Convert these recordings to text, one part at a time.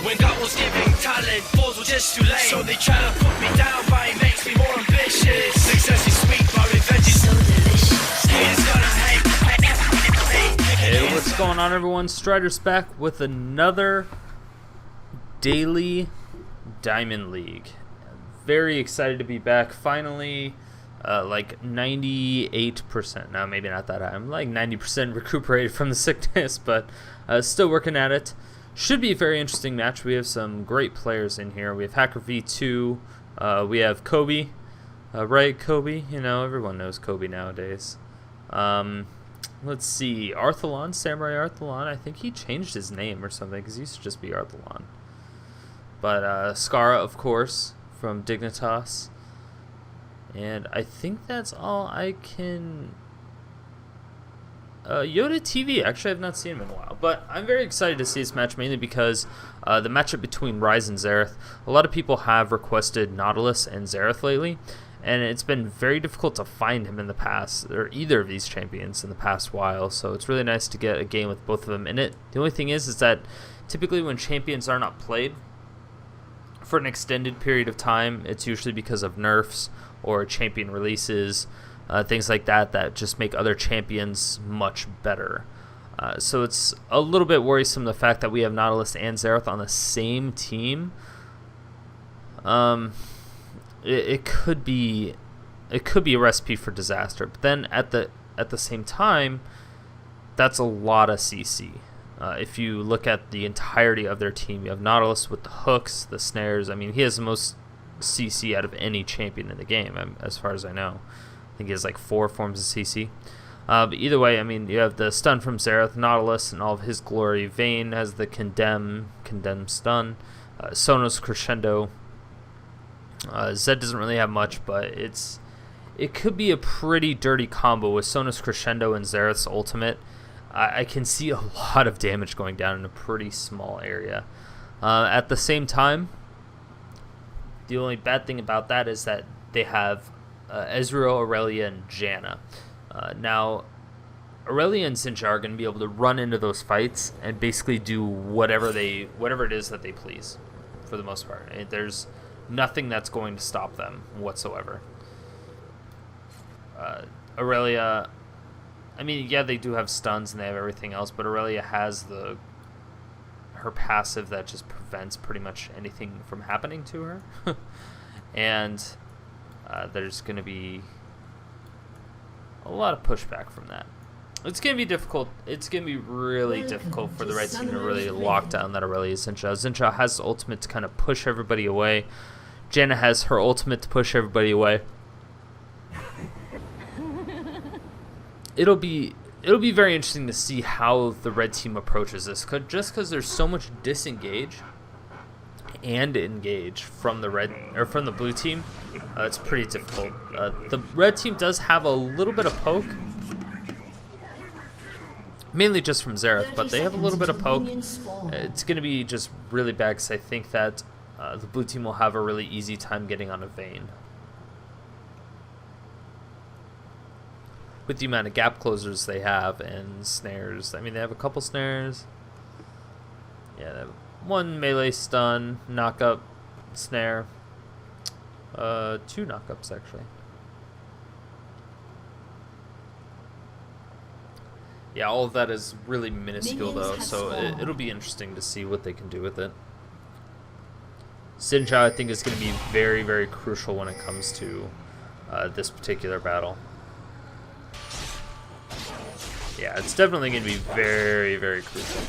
When God was giving talent, balls were just too late. So they try to put me down, but it makes me more ambitious. Success is sweet, but revenge is so delicious. Haters gonna hate. Hey, what's going on, everyone? Strider's back with another daily Diamond League. Very excited to be back. Finally, like 98%. Now, maybe not that high. I'm like 90% recuperated from the sickness, but still working at it. Should be a very interesting match. We have some great players in here. We have Hacker V2. We have Kobe. RiotKobe. You know, everyone knows Kobe nowadays. Let's see. Arthelon, Samurai Arthelon. I think he changed his name or something because he used to just be Arthelon. But Scarra, of course, from Dignitas. And I think that's all I can... YoDaTV, actually I've not seen him in a while. But I'm very excited to see this match, mainly because the matchup between Ryze and Xerath. A lot of people have requested Nautilus and Xerath lately. And it's been very difficult to find him in the past, or either of these champions in the past while. So it's really nice to get a game with both of them in it. The only thing is that typically when champions are not played for an extended period of time, it's usually because of nerfs or champion releases, things like that, that just make other champions much better. So it's a little bit worrisome, the fact that we have Nautilus and Xerath on the same team. It could be a recipe for disaster, but then at the same time, that's a lot of CC. If you look at the entirety of their team, you have Nautilus with the hooks, the snares. I mean, he has the most CC out of any champion in the game, as far as I know. I think he has like 4 forms of CC. But either way, I mean, you have the stun from Xerath, Nautilus, and all of his glory. Vayne has the condemn stun. Sona's crescendo. Zed doesn't really have much, but it could be a pretty dirty combo with Sona's crescendo and Xerath's ultimate. I can see a lot of damage going down in a pretty small area. At the same time, the only bad thing about that is that they have Ezreal, Irelia, and Janna. Now, Irelia and Zhao are going to be able to run into those fights and basically do whatever it is that they please, for the most part. There's nothing that's going to stop them whatsoever. Irelia, I mean, yeah, they do have stuns and they have everything else, but Irelia has her passive that just prevents pretty much anything from happening to her. And there's going to be a lot of pushback from that. It's going to be difficult. It's going to be really difficult for the red team to really lock down that Irelia Zhao. Zhao has the ultimate to kind of push everybody away. Janna has her ultimate to push everybody away. It'll be very interesting to see how the red team approaches this, just because there's so much disengage and engage from the blue team. It's pretty difficult. The red team does have a little bit of poke, mainly just from Xerath, but they have a little bit of poke. It's going to be just really bad because I think that the blue team will have a really easy time getting on a Vayne. With the amount of gap closers they have and snares. I mean, they have a couple snares. Yeah, they have 1 melee stun, knock-up, snare. 2 knock-ups, actually. Yeah, all of that is really minuscule, though, so it'll be interesting to see what they can do with it. Zhao, I think, is going to be very, very crucial when it comes to this particular battle. Yeah, it's definitely going to be very, very crucial.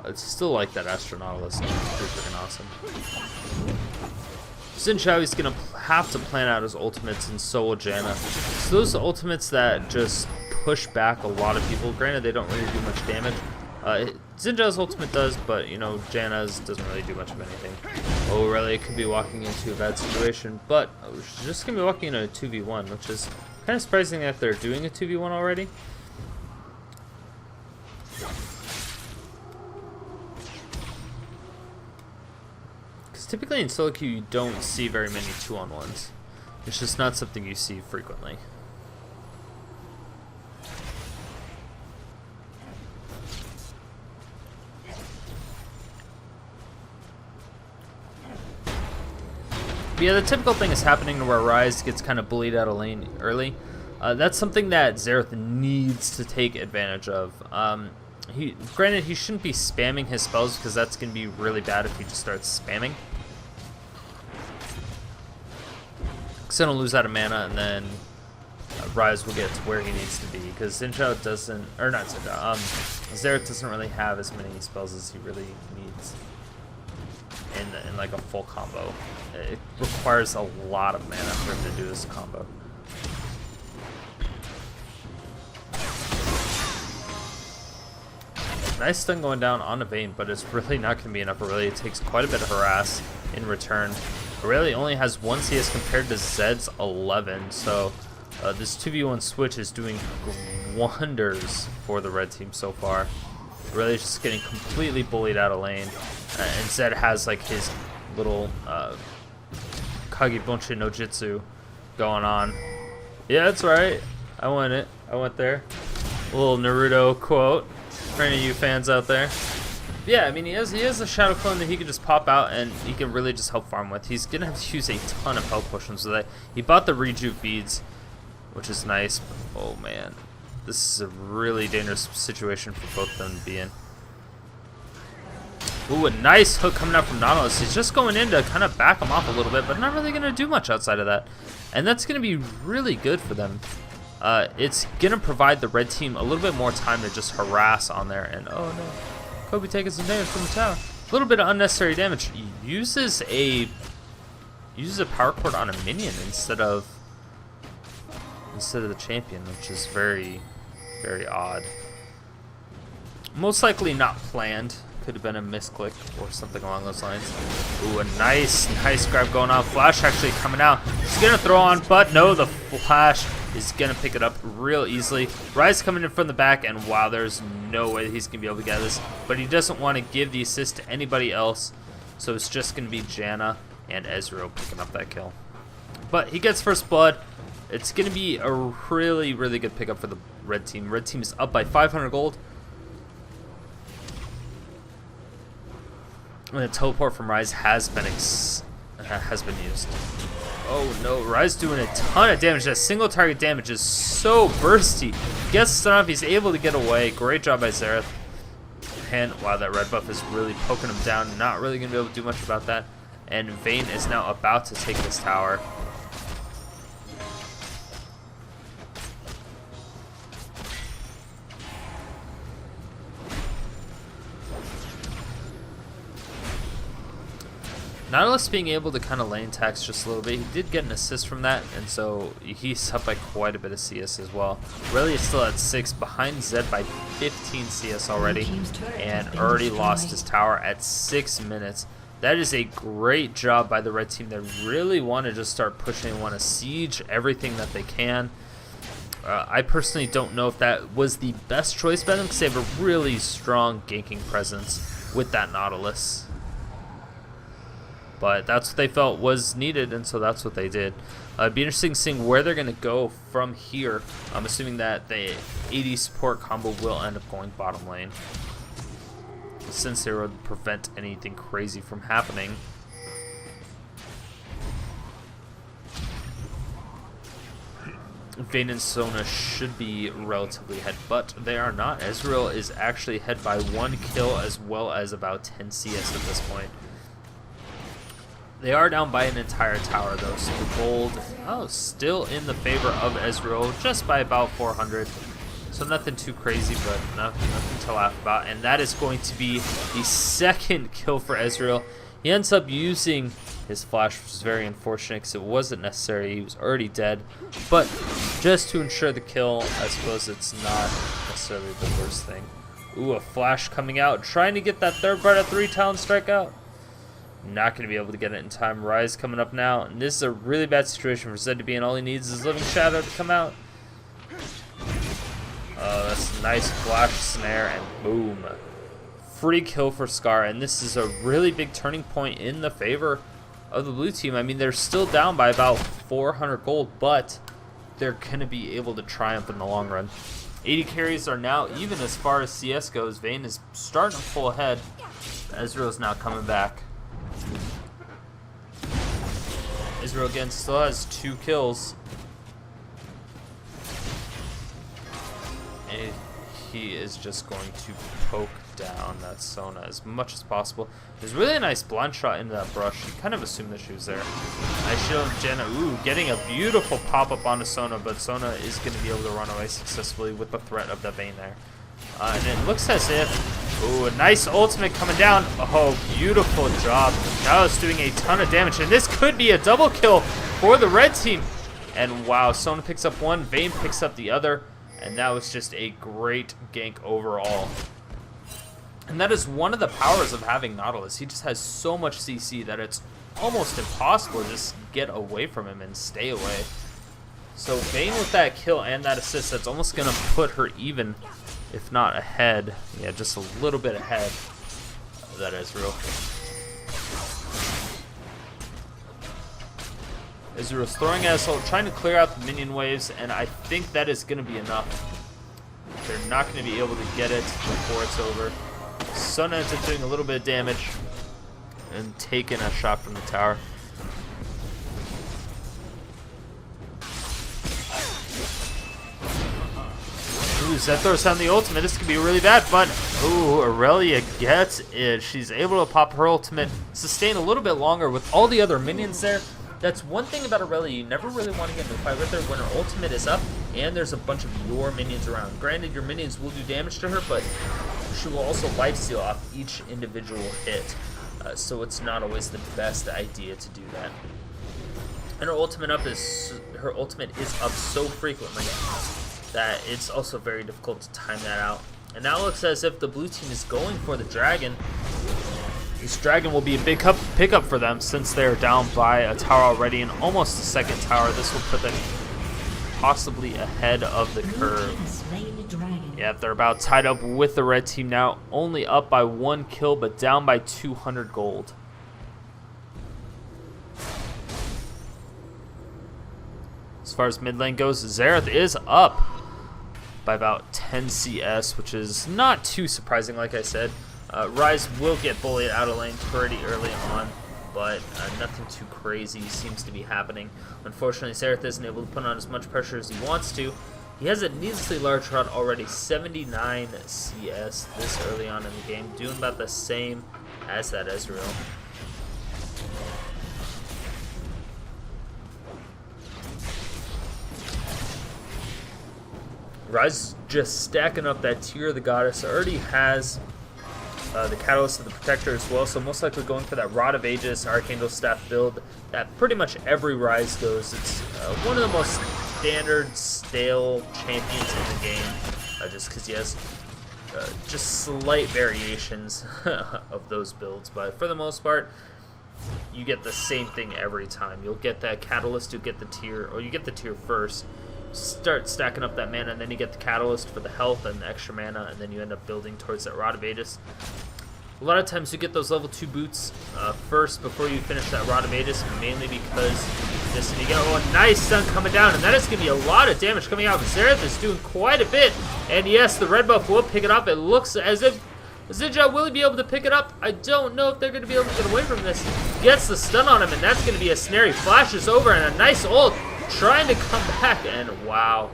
It's still like that AstroNautilus. It's pretty freaking awesome. Zhao is going to have to plan out his ultimates, and so will Janna. So those ultimates that just push back a lot of people. Granted, they don't really do much damage. Zhao ultimate does, but, you know, Janna's doesn't really do much of anything. Oh, Irelia could be walking into a bad situation, but she's just going to be walking into a 2v1, which is kind of surprising that they're doing a 2v1 already. typically in solo queue you don't see very many 2-on-1s. It's just not something you see frequently. But yeah, the typical thing is happening to where Ryze gets kind of bullied out of lane early. That's something that Xerath needs to take advantage of. Granted, he shouldn't be spamming his spells because that's going to be really bad if he just starts spamming. Because then he'll lose out of mana, and then Ryze will get to where he needs to be. Because Zhao doesn't, or not Zhao, Xerath doesn't really have as many spells as he really needs in like a full combo. It requires a lot of mana for him to do this combo. Nice stun going down on a Vayne, but it's really not going to be enough. Irelia takes quite a bit of harass in return. Irelia only has 1 CS compared to Zed's 11, so this 2v1 switch is doing wonders for the red team so far. Irelia's just getting completely bullied out of lane, and Zed has like his little Kage Bunshin no Jutsu going on. Yeah, that's right. I went it. I went there. A little Naruto quote for any of you fans out there. Yeah, I mean, he has a Shadow Clone that he can just pop out and he can really just help farm with. He's going to have to use a ton of health potions with that. He bought the rejuve beads, which is nice. Oh, man. This is a really dangerous situation for both of them to be in. Ooh, a nice hook coming out from Nautilus. He's just going in to kind of back him off a little bit, but not really going to do much outside of that. And that's going to be really good for them. It's going to provide the red team a little bit more time to just harass on there. And oh no, Kobe taking some damage from the tower. A little bit of unnecessary damage. He uses a power chord on a minion instead of the champion, which is very, very odd. Most likely not planned. Could have been a misclick or something along those lines. Ooh, a nice grab going on. Flash actually coming out. He's going to throw on, but no, the Flash is going to pick it up real easily. Ryze coming in from the back, and wow, there's no way he's going to be able to get this. But he doesn't want to give the assist to anybody else, so it's just going to be Janna and Ezreal picking up that kill. But he gets first blood. It's going to be a really, really good pickup for the red team. Red team is up by 500 gold. And the teleport from Ryze has been used. Oh no, Ryze doing a ton of damage. That single target damage is so bursty. Gets stun off, he's able to get away. Great job by Xerath. And wow, that red buff is really poking him down. Not really going to be able to do much about that. And Vayne is now about to take this tower. Nautilus being able to kind of lane tax just a little bit. He did get an assist from that, and so he's up by quite a bit of CS as well. Irelia is still at 6, behind Zed by 15 CS already, and already lost his tower at 6 minutes. That is a great job by the red team. They really want to just start pushing, want to siege everything that they can. I personally don't know if that was the best choice by them, because they have a really strong ganking presence with that Nautilus. But that's what they felt was needed, and so that's what they did. It'd be interesting seeing where they're going to go from here. I'm assuming that the AD support combo will end up going bottom lane, since they would prevent anything crazy from happening. Vayne and Sona should be relatively ahead, but they are not. Ezreal is actually ahead by 1 kill as well as about 10 CS at this point. They are down by an entire tower though, so the gold, still in the favor of Ezreal, just by about 400. So nothing too crazy, but nothing to laugh about. And that is going to be the 2nd kill for Ezreal. He ends up using his flash, which is very unfortunate because it wasn't necessary. He was already dead. But just to ensure the kill, I suppose it's not necessarily the worst thing. Ooh, a flash coming out, trying to get that 3rd part of 3 talent strike out. Not going to be able to get it in time. Ryze coming up now, and this is a really bad situation for Zed to be in. All he needs is Living Shadow to come out. That's a nice flash snare, and boom. free kill for Scarra, and this is a really big turning point in the favor of the blue team. I mean, they're still down by about 400 gold, but they're going to be able to triumph in the long run. 80 carries are now even as far as CS goes. Vayne is starting to pull ahead. Ezreal's now coming back. Ezreal again still has 2 kills. And he is just going to poke down that Sona as much as possible. There's really a nice blind shot into that brush. You kind of assumed that she was there. Nice shield of Janna. Ooh, getting a beautiful pop-up onto Sona, but Sona is going to be able to run away successfully with the threat of the Vayne there. And it looks as if... Ooh, a nice ultimate coming down. Oh, beautiful job. Now it's doing a ton of damage, and this could be a double kill for the red team. And wow, Sona picks up one, Vayne picks up the other, and that was just a great gank overall. And that is one of the powers of having Nautilus. He just has so much CC that it's almost impossible to just get away from him and stay away. So Vayne with that kill and that assist, that's almost going to put her even, if not ahead. Yeah, just a little bit ahead of that Ezreal. Ezreal's throwing Assault, trying to clear out the minion waves, and I think that is going to be enough. They're not going to be able to get it before it's over. Sona ends up doing a little bit of damage and taking a shot from the tower. Ooh, Zed throws down the ultimate. This could be really bad, but ooh, Irelia gets it. She's able to pop her ultimate, sustain a little bit longer with all the other minions there. That's one thing about Irelia. You never really want to get into a fight with her when her ultimate is up and there's a bunch of your minions around. Granted, your minions will do damage to her, but she will also lifesteal off each individual hit. So it's not always the best idea to do that. And her ultimate is up so frequently that it's also very difficult to time that out. And now it looks as if the blue team is going for the dragon. This dragon will be a big pickup for them since they're down by a tower already and almost a second tower. This will put them possibly ahead of the curve. Yeah, they're about tied up with the red team now. Only up by 1 kill, but down by 200 gold. As far as mid lane goes, Xerath is up by about 10 CS, which is not too surprising, like I said. Ryze will get bullied out of lane pretty early on, but nothing too crazy seems to be happening. Unfortunately, Xerath isn't able to put on as much pressure as he wants to. He has a needlessly large rod already, 79 CS this early on in the game, doing about the same as that Ezreal. Ryze just stacking up that tier of the goddess. Already has the Catalyst of the Protector as well, so most likely going for that Rod of Aegis, Archangel Staff build that pretty much every Ryze goes. It's one of the most standard, stale champions in the game, just because he has just slight variations of those builds, but for the most part, you get the same thing every time. You'll get that Catalyst, you'll get the tier, or you get the tier first, start stacking up that mana, and then you get the Catalyst for the health and the extra mana, and then you end up building towards that Rod of Aegis. A lot of times you get those level 2 boots first before you finish that Rod of Aegis, mainly because this, and you get a nice stun coming down, and that is going to be a lot of damage coming out. Xerath is doing quite a bit, and yes, the red buff will pick it up. It looks as if Zhao will be able to pick it up. I don't know if they're going to be able to get away from this. Gets the stun on him, and that's going to be a snare. He flashes over, and a nice ult trying to come back, and wow.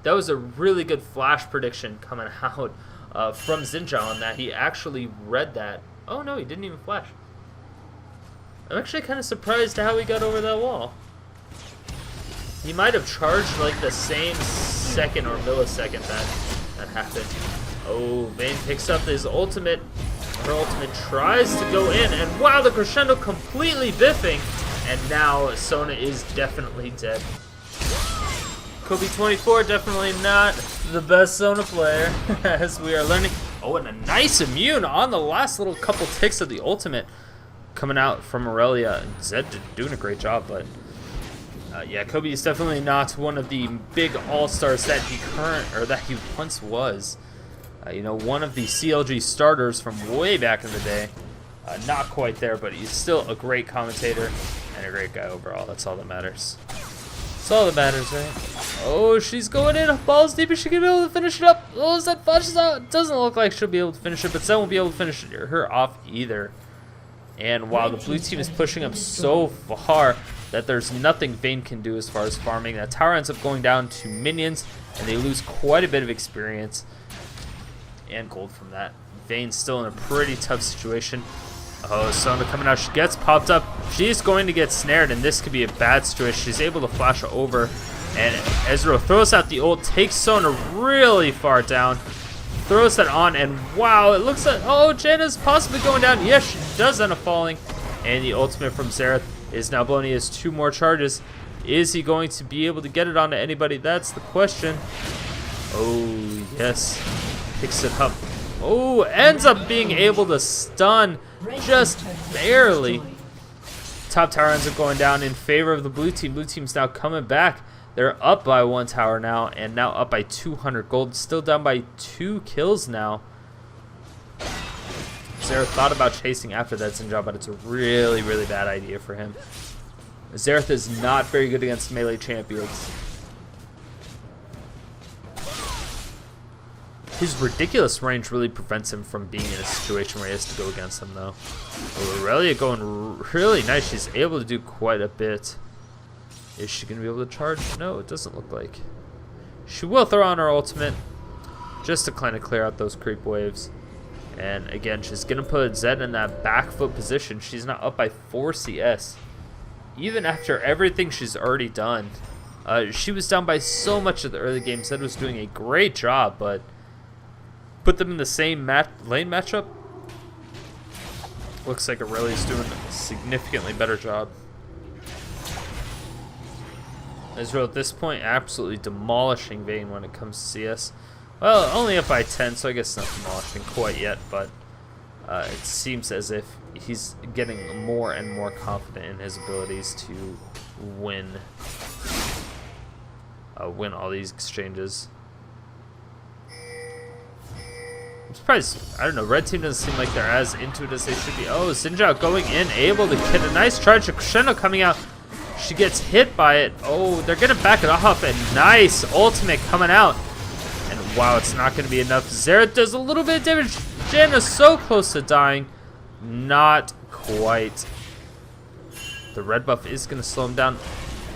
That was a really good flash prediction coming out from Zhao on that. He actually read that. Oh no, he didn't even flash. I'm actually kind of surprised how he got over that wall. He might have charged like the same second or millisecond that happened. Oh, Vayne picks up his ultimate. Her ultimate tries to go in, and wow, the crescendo completely biffing. And now Sona is definitely dead. Kobe24 definitely not the best Sona player, as we are learning. Oh, and a nice immune on the last little couple ticks of the ultimate coming out from Irelia. Zed doing a great job, but yeah, Kobe is definitely not one of the big all-stars that he once was. You know, one of the CLG starters from way back in the day. Not quite there, but he's still a great commentator and a great guy overall. That's all that matters. That's all that matters, right? Oh, she's going in. Balls deep. Is she going to be able to finish it up? Oh, is that flashes out? It doesn't look like she'll be able to finish it, but Zen won't be able to finish her off either. And while the blue team is pushing up so far that there's nothing Vayne can do as far as farming, that tower ends up going down to minions, and they lose quite a bit of experience and gold from that. Vayne's still in a pretty tough situation. Oh, Sona coming out. She gets popped up. She's going to get snared, and this could be a bad situation. She's able to flash over, and Ezreal throws out the ult, takes Sona really far down, throws that on, and wow, it looks like, oh, Janna's possibly going down. Yes, she does end up falling, and the ultimate from Xerath is now blown. He has 2 more charges. Is he going to be able to get it onto anybody? That's the question. Oh, yes. Picks it up. Oh, ends up being able to stun just barely. Top tower ends up going down in favor of the blue team. Blue team's now coming back. They're up by 1 tower now, and now up by 200 gold. Still down by 2 kills now. Xerath thought about chasing after that Zhao, but it's a really, really bad idea for him. Xerath is not very good against melee champions. His ridiculous range really prevents him from being in a situation where he has to go against them, though. Oh, Irelia going really nice. She's able to do quite a bit. Is she going to be able to charge? No, it doesn't look like. She will throw on her ultimate just to kind of clear out those creep waves. And again, she's going to put Zed in that back foot position. She's not up by 4 CS. Even after everything she's already done. She was down by so much of the early game. Zed was doing a great job, but put them in the same lane matchup. Looks like Irelia's doing a significantly better job. Ezreal at this point absolutely demolishing Vayne when it comes to CS. Well, only up by 10, so I guess not demolishing quite yet, but it seems as if he's getting more and more confident in his abilities to win all these exchanges. I'm surprised, I don't know, red team doesn't seem like they're as into it as they should be. Oh, Zhao going in, able to get a nice charge. Crescendo coming out. She gets hit by it. Oh, they're going to back it off, and nice ultimate coming out. And wow, it's not going to be enough. Xerath does a little bit of damage. Janna's so close to dying. Not quite. The red buff is going to slow him down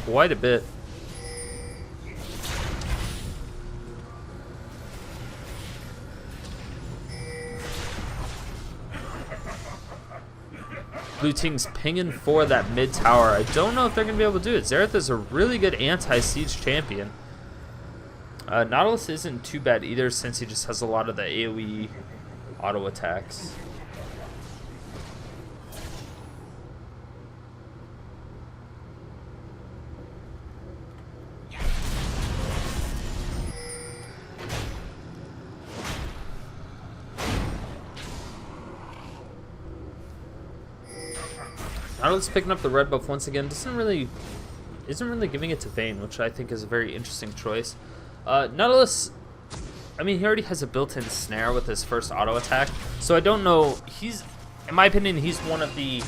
quite a bit. Blue team's pinging for that mid tower. I don't know if they're going to be able to do it. Xerath is a really good anti-siege champion. Nautilus isn't too bad either, since he just has a lot of the AoE auto attacks. Nautilus picking up the red buff once again. Isn't really giving it to Vayne, which I think is a very interesting choice. Nautilus, I mean, he already has a built-in snare with his first auto attack, so I don't know. In my opinion, he's one of the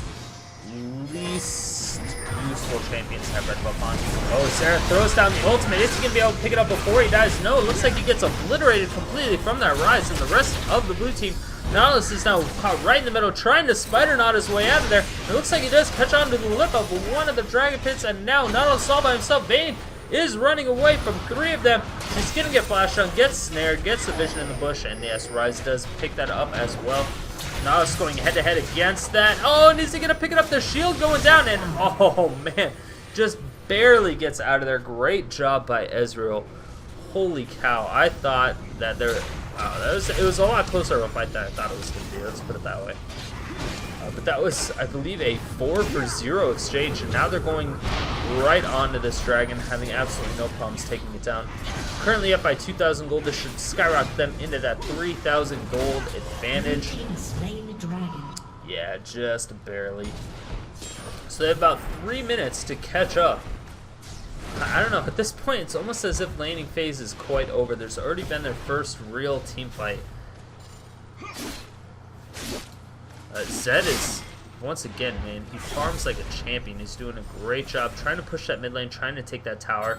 least useful champions to have red buff on. Oh, Sarah throws down the ultimate. Is he gonna be able to pick it up before he dies? No, it looks like he gets obliterated completely from that Ryze, and the rest of the blue team. Nautilus is now caught right in the middle, trying to spider knot his way out of there. It looks like he does catch on to the lip of one of the dragon pits, and now Nautilus all by himself. Vayne is running away from 3 of them. He's gonna get flashed on, gets snared, gets the vision in the bush, and yes, Ryze does pick that up as well. Nautilus going head to head against that. Oh, and is he gonna pick it up? The shield going down, and oh man, just barely gets out of there. Great job by Ezreal. Holy cow! I thought that it was a lot closer of a fight than I thought it was going to be, let's put it that way. But that was, I believe, a 4-for-0 exchange, and now they're going right onto this dragon, having absolutely no problems taking it down. Currently up by 2,000 gold. This should skyrocket them into that 3,000 gold advantage. Yeah, just barely. So they have about 3 minutes to catch up. I don't know, at this point it's almost as if laning phase is quite over. There's already been their first real team fight, Zed is, once again, man, he farms like a champion. He's doing a great job trying to push that mid lane, trying to take that tower.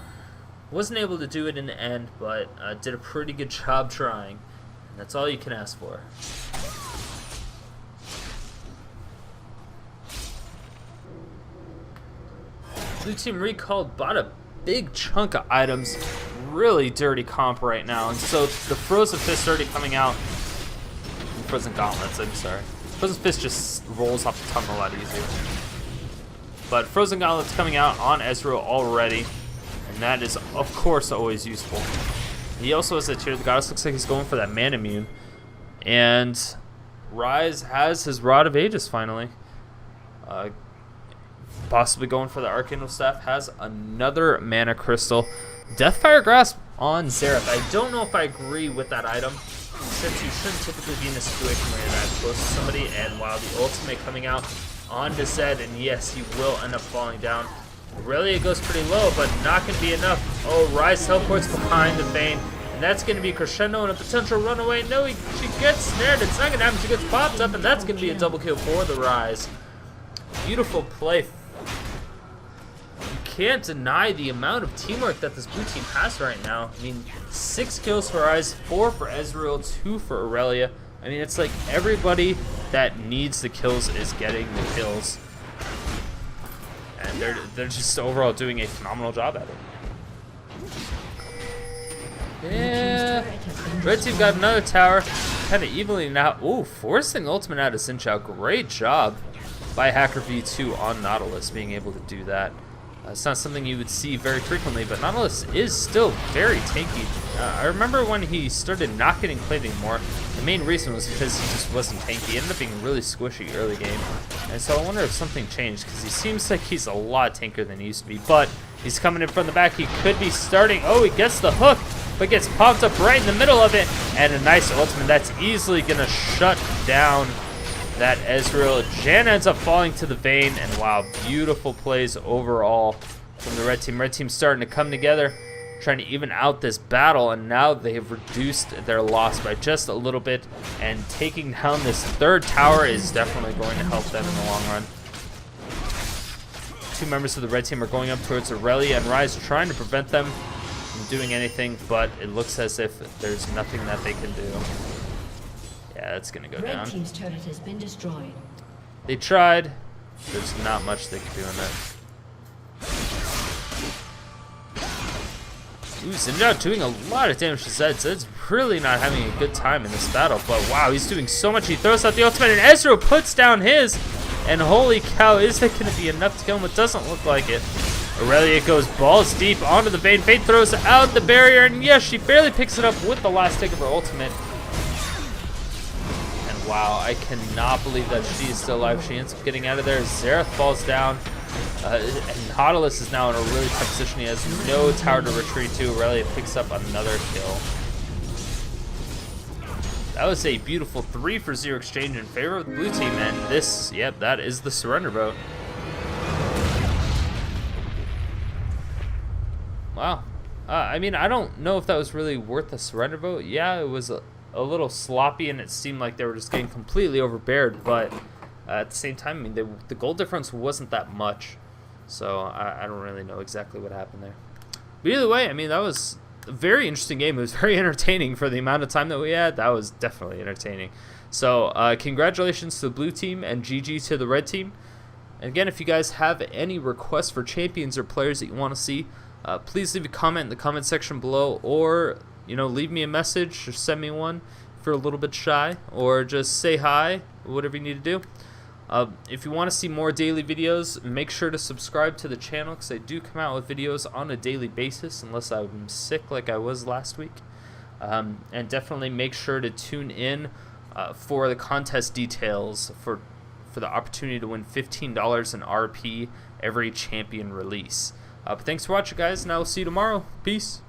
Wasn't able to do it in the end, but did a pretty good job trying. And that's all you can ask for. Blue team recalled, bought a big chunk of items. Really dirty comp right now. And so the Frozen Fist already coming out. Frozen Gauntlets, I'm sorry. Frozen Fist just rolls off the tongue a lot easier. But Frozen Gauntlets coming out on Ezreal already. And that is, of course, always useful. He also has a Tear of the Goddess. Looks like he's going for that Man Immune. And Ryze has his Rod of Ages finally. Possibly going for the Arcane Staff. Has another Mana Crystal. Deathfire Grasp on Xerath. I don't know if I agree with that item, since you shouldn't typically be in a situation where you're that close to somebody. And while the ultimate coming out onto Zed, and yes, he will end up falling down. Irelia goes pretty low, but not going to be enough. Oh, Ryze teleports behind the Vayne, and that's going to be crescendo and a potential runaway. No, she gets snared. It's not going to happen. She gets popped up, and that's going to be a double kill for the Ryze. Beautiful play. You can't deny the amount of teamwork that this blue team has right now. I mean, 6 kills for Ryze, 4 for Ezreal, 2 for Irelia. I mean, it's like everybody that needs the kills is getting the kills. And they're just overall doing a phenomenal job at it. Yeah. Red team got another tower. Kind of evenly now. Ooh, forcing ultimate out of Zhao. Great job by Hacker V2 on Nautilus being able to do that. It's not something you would see very frequently, but Nautilus is still very tanky. I remember when he started not getting played anymore, the main reason was because he just wasn't tanky. He ended up being really squishy early game. And so I wonder if something changed, because he seems like he's a lot tankier than he used to be. But he's coming in from the back. He could be starting. Oh, he gets the hook, but gets popped up right in the middle of it. And a nice ultimate that's easily going to shut down that Ezreal. Janna ends up falling to the Vayne, and wow, beautiful plays overall from the red team. Red team starting to come together, trying to even out this battle, and now they have reduced their loss by just a little bit, and taking down this third tower is definitely going to help them in the long run. 2 members of the red team are going up towards Irelia and Ryze, trying to prevent them from doing anything, but it looks as if there's nothing that they can do. Yeah, that's gonna go down. Red team's turret has been destroyed. They tried. There's not much they can do in that. Ooh, Zhao doing a lot of damage to Zed. Zed's really not having a good time in this battle, but wow, he's doing so much. He throws out the ultimate, and Ezreal puts down his, and holy cow, is it going to be enough to kill him? It doesn't look like it. Irelia goes balls deep onto the Vayne. Vayne throws out the barrier, and yes, she barely picks it up with the last tick of her ultimate. And wow, I cannot believe that she is still alive. She ends up getting out of there. Xerath falls down. And Nautilus is now in a really tough position. He has no tower to retreat to. Irelia picks up another kill. That was a beautiful 3-for-0 exchange in favor of the blue team, and this, yep, that is the surrender vote. Wow. I mean, I don't know if that was really worth a surrender vote. Yeah, it was a little sloppy, and it seemed like they were just getting completely overbeared, but at the same time, I mean, the goal difference wasn't that much. So I don't really know exactly what happened there. But either way, I mean, that was a very interesting game. It was very entertaining for the amount of time that we had. That was definitely entertaining. So congratulations to the blue team and GG to the red team. And again, if you guys have any requests for champions or players that you want to see, please leave a comment in the comment section below, or leave me a message or send me one if you're a little bit shy, or just say hi, whatever you need to do. If you want to see more daily videos, make sure to subscribe to the channel, because I do come out with videos on a daily basis, unless I'm sick like I was last week. And definitely make sure to tune in for the contest details for the opportunity to win $15 in RP every champion release. But thanks for watching, guys, and I will see you tomorrow. Peace.